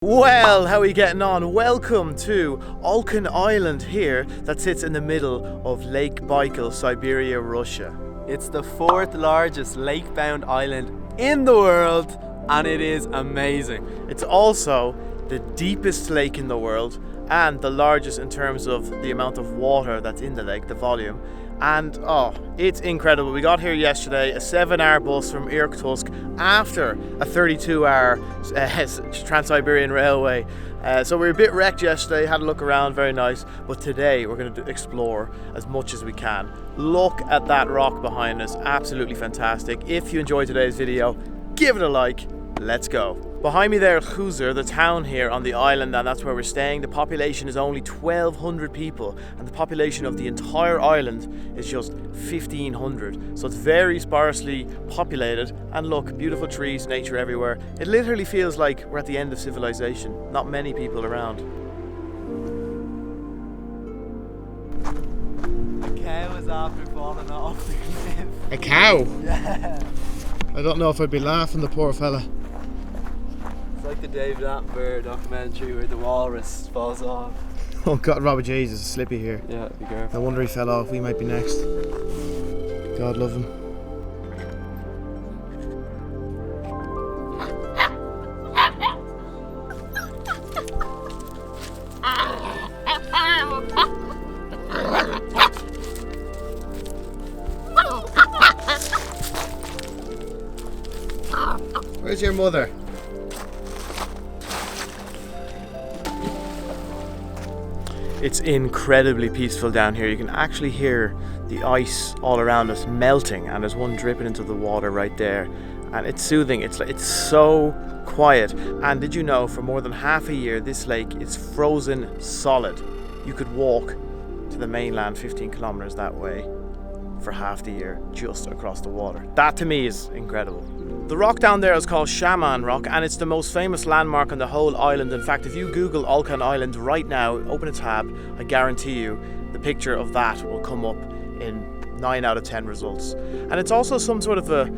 Well, how are you getting on? Welcome to Olkhon Island here that sits in the middle of Lake Baikal, Siberia, Russia. It's the fourth largest lake-bound island in the world and it is amazing. It's also the deepest lake in the world and the largest in terms of the amount of water that's in the lake, the volume. And it's incredible. We got here yesterday, a 7-hour bus from Irkutsk after a 32-hour Trans-Siberian Railway. So we were a bit wrecked yesterday, had a look around, very nice. But today we're going to explore as much as we can. Look at that rock behind us, absolutely fantastic. If you enjoyed today's video, give it a like. Let's go. Behind me there, Irkutsk, the town here on the island, and that's where we're staying. The population is only 1,200 people, and the population of the entire island is just 1,500. So it's very sparsely populated, and look, beautiful trees, nature everywhere. It literally feels like we're at the end of civilization. Not many people around. A cow is after falling off the cliff. A cow? Yeah. I don't know if I'd be laughing, the poor fella. It's like the David Attenborough documentary where the walrus falls off. Oh God, Robbie, Jesus, it's slippy here. Yeah, be careful. No wonder he fell off. We might be next. God love him. Where's your mother? It's incredibly peaceful down here. You can actually hear the ice all around us melting, and there's one dripping into the water right there, and it's soothing. It's so quiet. And did you know, for more than half a year this lake is frozen solid? You could walk to the mainland 15 kilometers that way for half the year just across the water. That to me is incredible. The rock down there is called Shaman Rock, and it's the most famous landmark on the whole island. In fact, if you Google Olkhon Island right now, open a tab, I guarantee you the picture of that will come up in 9 out of 10 results. And it's also some sort of a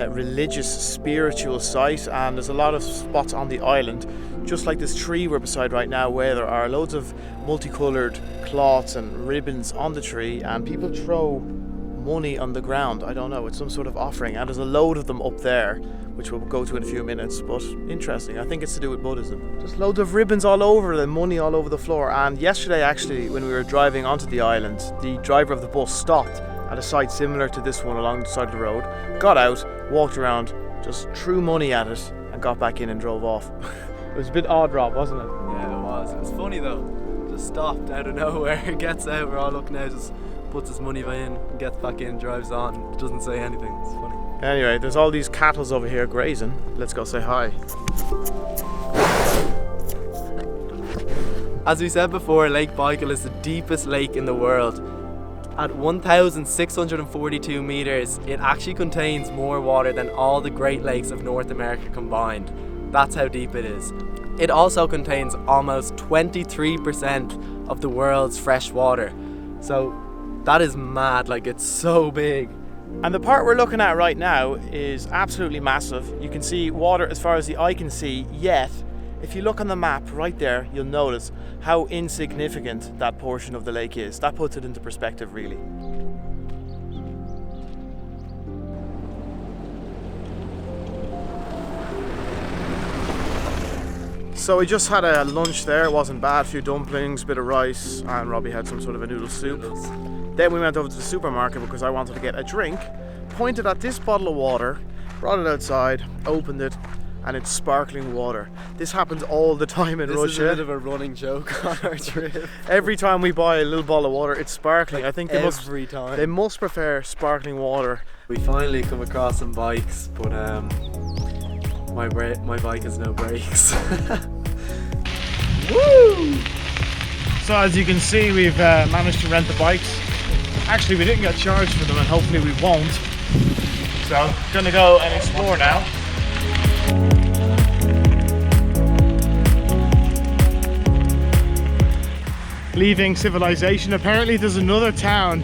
religious, spiritual site, and there's a lot of spots on the island, just like this tree we're beside right now, where there are loads of multicolored cloths and ribbons on the tree, and people throw money on the ground. I don't know, it's some sort of offering, and there's a load of them up there which we'll go to in a few minutes. But interesting, I think it's to do with Buddhism. Just loads of ribbons all over, the money all over the floor. And yesterday actually, when we were driving onto the island, the driver of the bus stopped at a site similar to this one along the side of the road, got out, walked around, just threw money at it and got back in and drove off. It was a bit odd, Rob, wasn't it? Yeah, it was. It was funny though. Just stopped out of nowhere, gets out, we're all looking out, just puts his money in, gets back in, drives on, doesn't say anything. It's funny. Anyway, there's all these cattle over here grazing. Let's go say hi. As we said before, Lake Baikal is the deepest lake in the world. At 1,642 meters, it actually contains more water than all the Great Lakes of North America combined. That's how deep it is. It also contains almost 23% of the world's fresh water. So that is mad, like it's so big. And the part we're looking at right now is absolutely massive. You can see water as far as the eye can see, yet if you look on the map right there, you'll notice how insignificant that portion of the lake is. That puts it into perspective, really. So we just had a lunch there, it wasn't bad, a few dumplings, bit of rice, and Robbie had some sort of a noodle soup. Then we went over to the supermarket because I wanted to get a drink, pointed at this bottle of water, brought it outside, opened it, and it's sparkling water. This happens all the time in Russia. This is a bit of a running joke on our trip. Every time we buy a little bottle of water, it's sparkling. I think they must prefer sparkling water. We finally come across some bikes, but my bike has no brakes. Woo! So as you can see, we've managed to rent the bikes. Actually, we didn't get charged for them, and hopefully we won't. So, gonna go and explore now. Leaving civilization. Apparently there's another town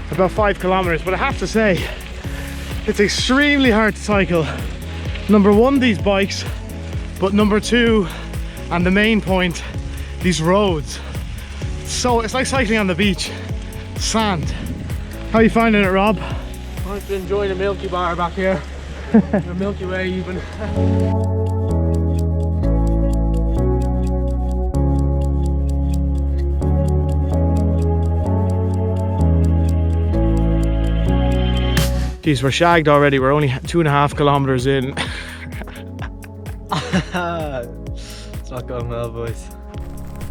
about 5 kilometers, but I have to say, it's extremely hard to cycle. Number one, these bikes, but number two, And the main point, these roads, so it's like cycling on the beach. Sand. How are you finding it, Rob? I've been enjoying the Milky Bar back here. The Milky Way even. Geez, we're shagged already. We're only 2.5 kilometers in. It's not going well, boys.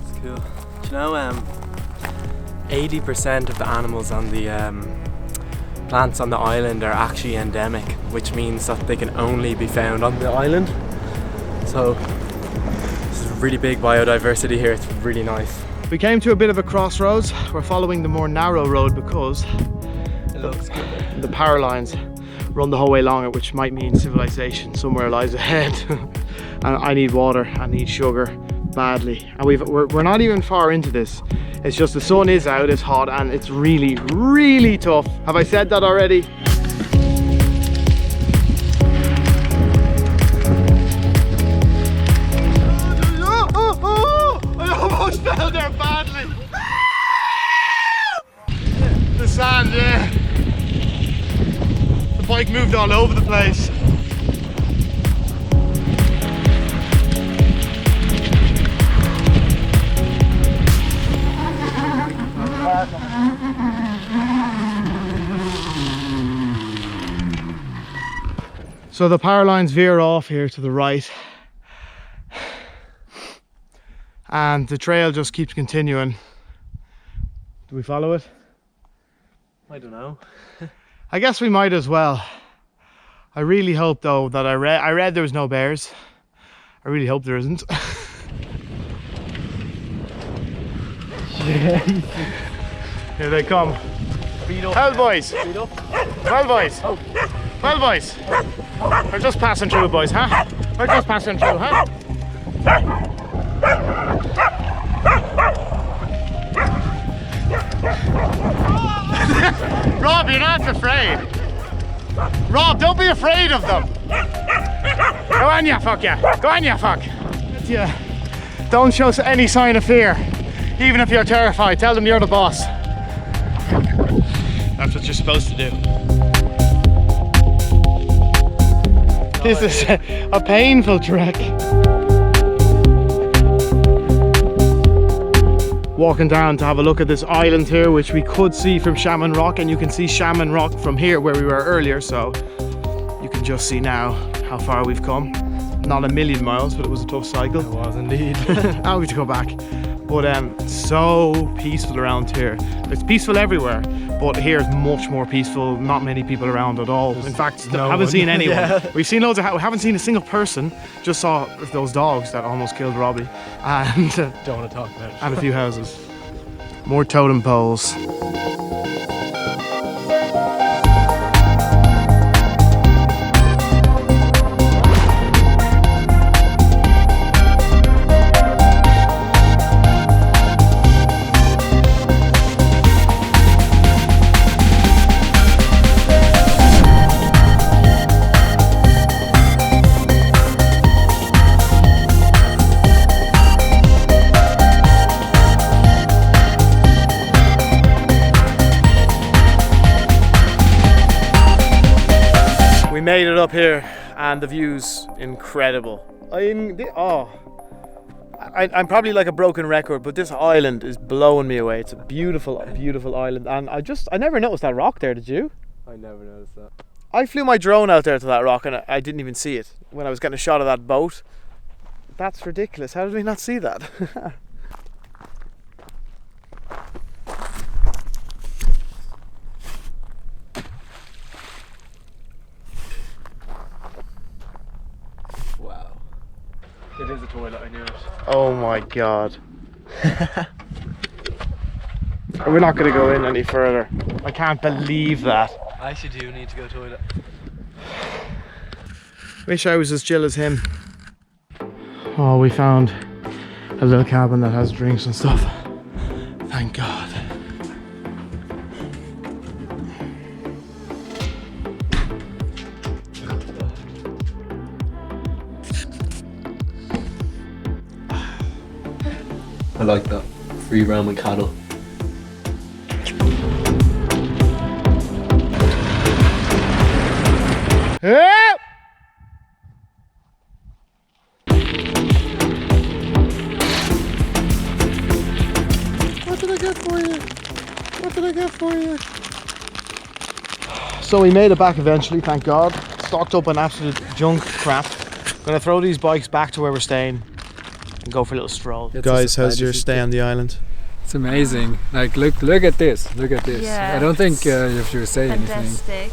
It's cool. Do you know, 80% of the animals on the plants on the island are actually endemic, which means that they can only be found on the island. So this is really big biodiversity here. It's really nice. We came to a bit of a crossroads. We're following the more narrow road because It looks good. the power lines run the whole way along it, which might mean civilization somewhere lies ahead. And I need water, I need sugar badly. And we're not even far into this. It's just the sun is out, it's hot, and it's really, really tough. Have I said that already? I almost fell there badly. The sand, yeah. The bike moved all over the place. So the power lines veer off here to the right, and the trail just keeps continuing. Do we follow it? I don't know. I guess we might as well. I really hope though that I read there was no bears. I really hope there isn't. Here they come. Speed up. Well, boys. Speed up. Well, boys. Oh. Well, boys. We're just passing through, boys, huh? We're just passing through, huh? Rob, you're not afraid. Rob, don't be afraid of them. Go on, you fuck, yeah. Go on, you fuck. Yeah. Don't show any sign of fear. Even if you're terrified, tell them you're the boss. That's what you're supposed to do. This is a painful trek. Walking down to have a look at this island here, which we could see from Shaman Rock, and you can see Shaman Rock from here where we were earlier, so you can just see now how far we've come. Not a million miles, but it was a tough cycle. It was indeed. Now we have to go back. But so peaceful around here. It's peaceful everywhere, but here is much more peaceful. Not many people around at all. In fact, no haven't one. seen anyone. Yeah. We've seen loads of. We haven't seen a single person. Just saw those dogs that almost killed Robbie, and Don't want to talk about it. and a few houses. More totem poles. Made it up here, and the view's incredible. I'm probably like a broken record, but this island is blowing me away. It's a beautiful, beautiful island, and I never noticed that rock there. Did you? I never noticed that. I flew my drone out there to that rock, and I didn't even see it when I was getting a shot of that boat. That's ridiculous. How did we not see that? Wow. It is a toilet, I knew it. Oh my god. We're not going to go in any further. I can't believe that. I actually do need to go to the toilet. Wish I was as chill as him. Oh, we found a little cabin that has drinks and stuff. Thank God. I like that. Free roam with cattle. Yeah! What did I get for you? What did I get for you? So we made it back eventually, thank God. Stocked up on absolute junk crap. Gonna throw these bikes back to where we're staying and go for a little stroll. Guys, how's your stay on the island? It's amazing. Like, look at this. Look at this. Yeah, I don't think you should say anything. fantastic.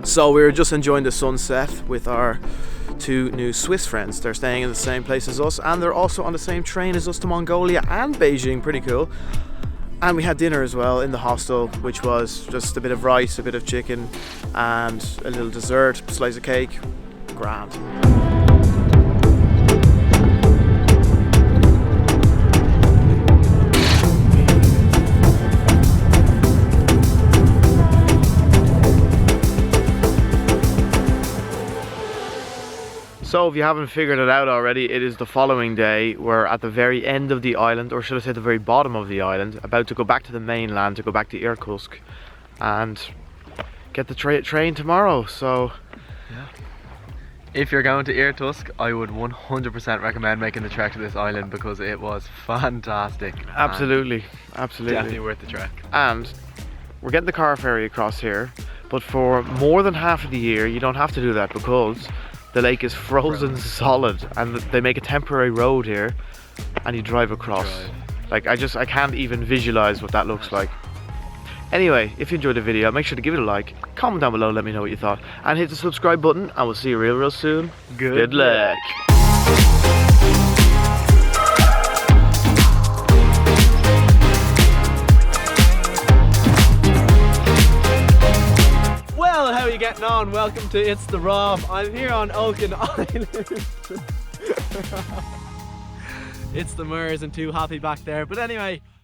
So we were just enjoying the sunset with our two new Swiss friends. They're staying in the same place as us, and they're also on the same train as us to Mongolia and Beijing. Pretty cool. And we had dinner as well in the hostel, which was just a bit of rice, a bit of chicken, and a little dessert, slice of cake. Grand. So if you haven't figured it out already, it is the following day. We're at the very end of the island, or should I say the very bottom of the island, about to go back to the mainland, to go back to Irkutsk and get the train tomorrow. So Yeah. If you're going to Irkutsk, I would 100% recommend making the trek to this island because it was fantastic. absolutely, And absolutely. definitely worth the trek. And we're getting the car ferry across here, but for more than half of the year you don't have to do that because the lake is frozen solid, and they make a temporary road here and you drive across. Like I can't even visualize what that looks like. Anyway, if you enjoyed the video, make sure to give it a like, comment down below, let me know what you thought, and hit the subscribe button, and we'll see you real soon. Good luck. Well, how are you getting on? Welcome to It's the Rob. I'm here on Olkhon Island. It's the Murs and too happy back there. But anyway,